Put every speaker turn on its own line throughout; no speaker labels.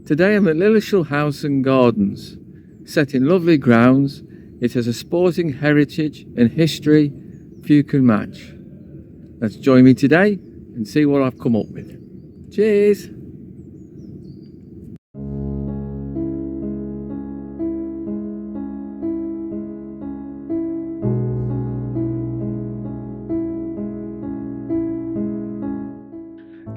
Today I'm at Lilleshall House and Gardens. Set in lovely grounds, it has a sporting heritage and history few can match. Let's join me today and see what I've come up with. Cheers!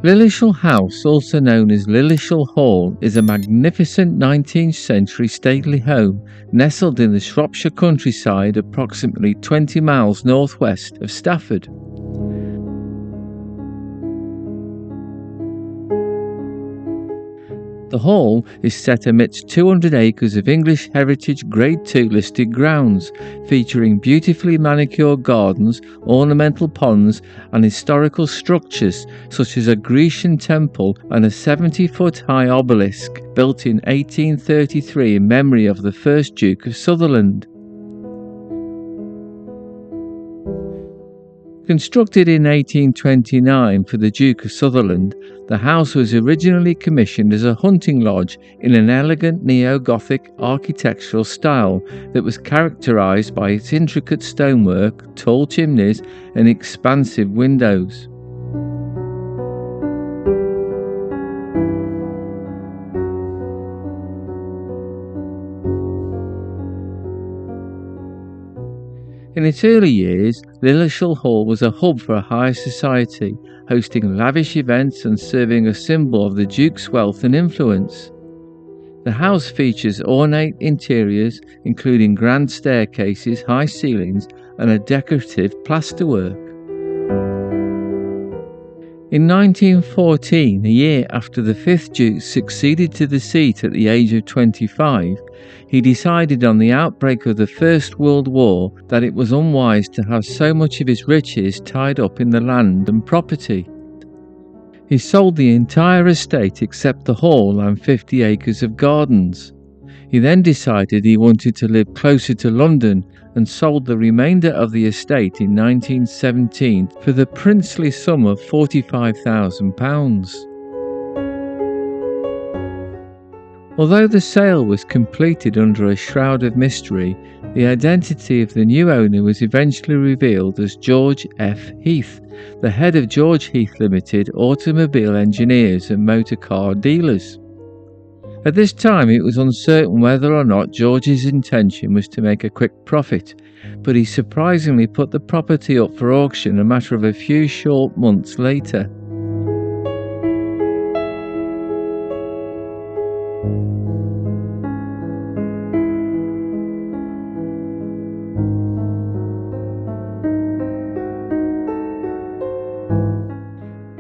Lilleshall House, also known as Lilleshall Hall, is a magnificent 19th century stately home nestled in the Shropshire countryside approximately 20 miles northwest of Stafford. The hall is set amidst 200 acres of English Heritage Grade 2 listed grounds, featuring beautifully manicured gardens, ornamental ponds and historical structures such as a Grecian temple and a 70-foot high obelisk built in 1833 in memory of the first Duke of Sutherland. Constructed in 1829 for the Duke of Sutherland, the house was originally commissioned as a hunting lodge in an elegant Neo-Gothic architectural style that was characterized by its intricate stonework, tall chimneys and expansive windows. In its early years, Lilleshall Hall was a hub for high society, hosting lavish events and serving a symbol of the Duke's wealth and influence. The house features ornate interiors, including grand staircases, high ceilings, and a decorative plasterwork. In 1914, a year after the 5th Duke succeeded to the seat at the age of 25, he decided on the outbreak of the First World War that it was unwise to have so much of his riches tied up in the land and property. He sold the entire estate except the hall and 50 acres of gardens. He then decided he wanted to live closer to London and sold the remainder of the estate in 1917 for the princely sum of £45,000. Although the sale was completed under a shroud of mystery, the identity of the new owner was eventually revealed as George F. Heath, the head of George Heath Limited Automobile Engineers and Motor Car Dealers. At this time it was uncertain whether or not George's intention was to make a quick profit, but he surprisingly put the property up for auction a matter of a few short months later.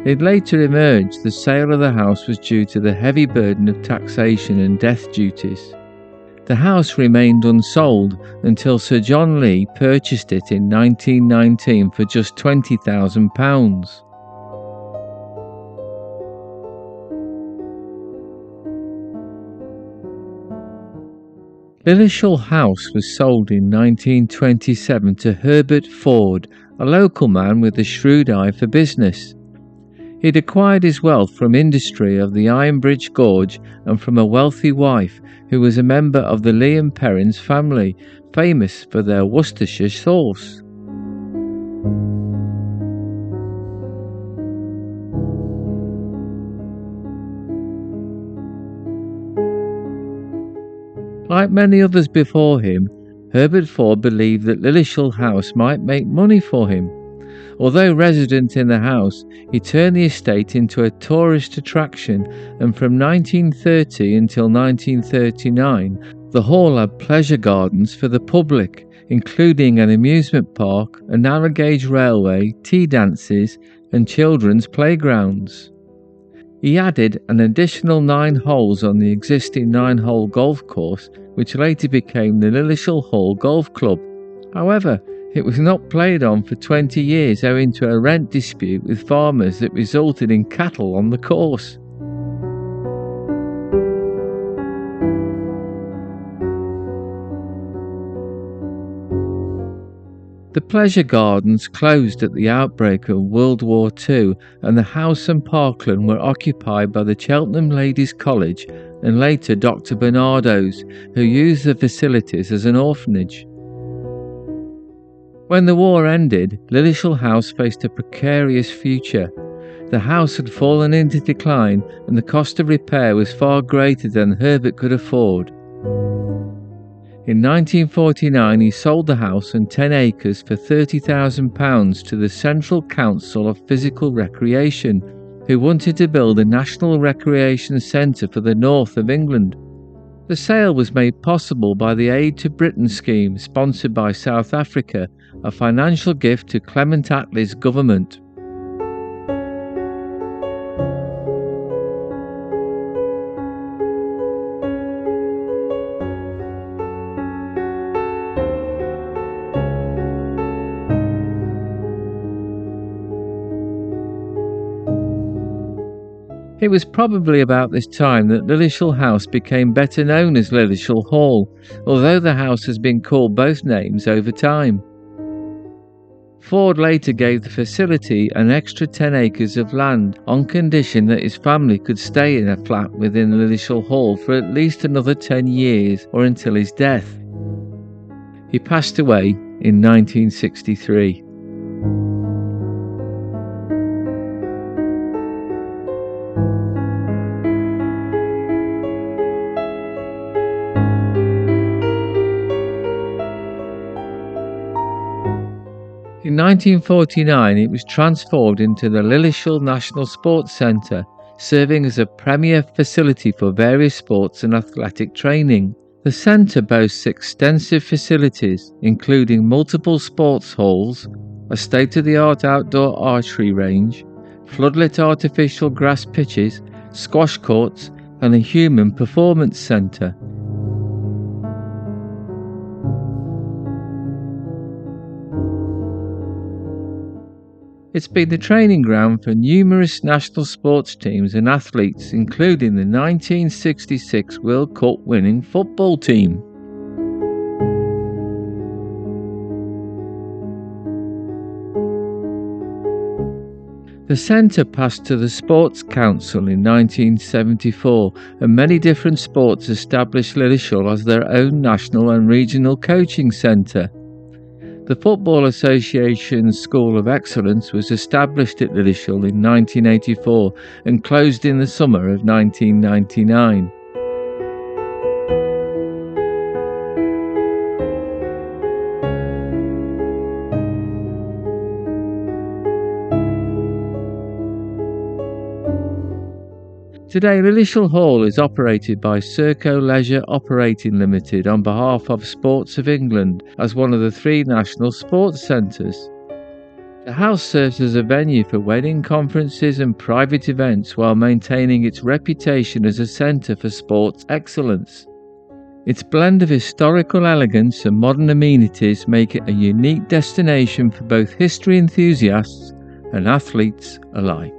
It later emerged the sale of the house was due to the heavy burden of taxation and death duties. The house remained unsold until Sir John Lee purchased it in 1919 for just £20,000. Lilleshall House was sold in 1927 to Herbert Ford, a local man with a shrewd eye for business. He'd acquired his wealth from industry of the Iron Bridge Gorge and from a wealthy wife who was a member of the Lee and Perrins family, famous for their Worcestershire sauce. Like many others before him, Herbert Ford believed that Lilleshall House might make money for him. Although resident in the house, he turned the estate into a tourist attraction, and from 1930 until 1939, the hall had pleasure gardens for the public, including an amusement park, a narrow gauge railway, tea dances, and children's playgrounds. He added an additional 9 holes on the existing 9-hole golf course, which later became the Lilleshall Hall Golf Club. However, it was not played on for 20 years owing to a rent dispute with farmers that resulted in cattle on the course. The pleasure gardens closed at the outbreak of World War II, and the house and parkland were occupied by the Cheltenham Ladies' College and later Dr. Bernardo's, who used the facilities as an orphanage. When the war ended, Lilleshall House faced a precarious future. The house had fallen into decline and the cost of repair was far greater than Herbert could afford. In 1949 he sold the house and 10 acres for £30,000 to the Central Council of Physical Recreation, who wanted to build a national recreation centre for the north of England. The sale was made possible by the Aid to Britain scheme sponsored by South Africa, a financial gift to Clement Attlee's government. It was probably about this time that Lilleshall House became better known as Lilleshall Hall, although the house has been called both names over time. Ford later gave the facility an extra 10 acres of land on condition that his family could stay in a flat within Lilleshall Hall for at least another 10 years or until his death. He passed away in 1963. In 1949 it was transformed into the Lilleshall National Sports Centre, serving as a premier facility for various sports and athletic training. The centre boasts extensive facilities, including multiple sports halls, a state-of-the-art outdoor archery range, floodlit artificial grass pitches, squash courts, and a human performance centre. It's been the training ground for numerous national sports teams and athletes, including the 1966 World Cup winning football team. The centre passed to the Sports Council in 1974, and many different sports established Lilleshall as their own national and regional coaching centre. The Football Association's School of Excellence was established at Lilleshall in 1984 and closed in the summer of 1999. Today, Lilleshall Hall is operated by Serco Leisure Operating Limited on behalf of Sports of England as one of the 3 national sports centres. The house serves as a venue for wedding conferences and private events while maintaining its reputation as a centre for sports excellence. Its blend of historical elegance and modern amenities make it a unique destination for both history enthusiasts and athletes alike.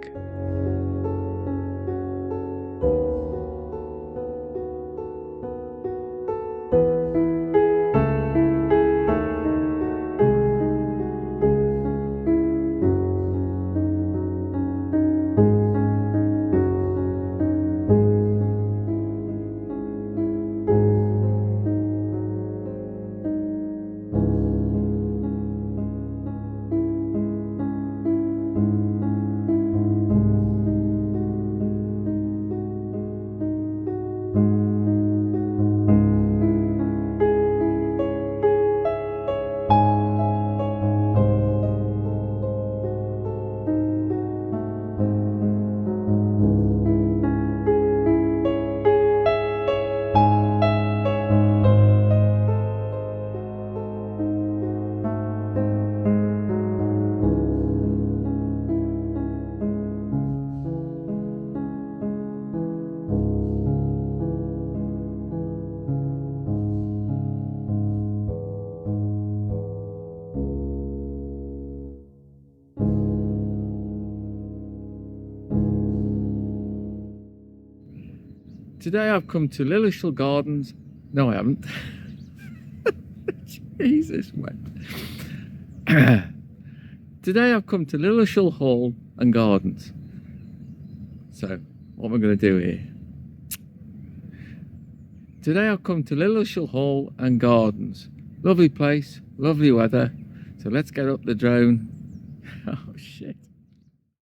Today I've come to Lilleshall Gardens. No, I haven't. Jesus, man. Today I've come to Lilleshall Hall and Gardens. So, what am I going to do here? today I've come to Lilleshall Hall and Gardens. Lovely place, lovely weather. So let's get up the drone. Oh shit.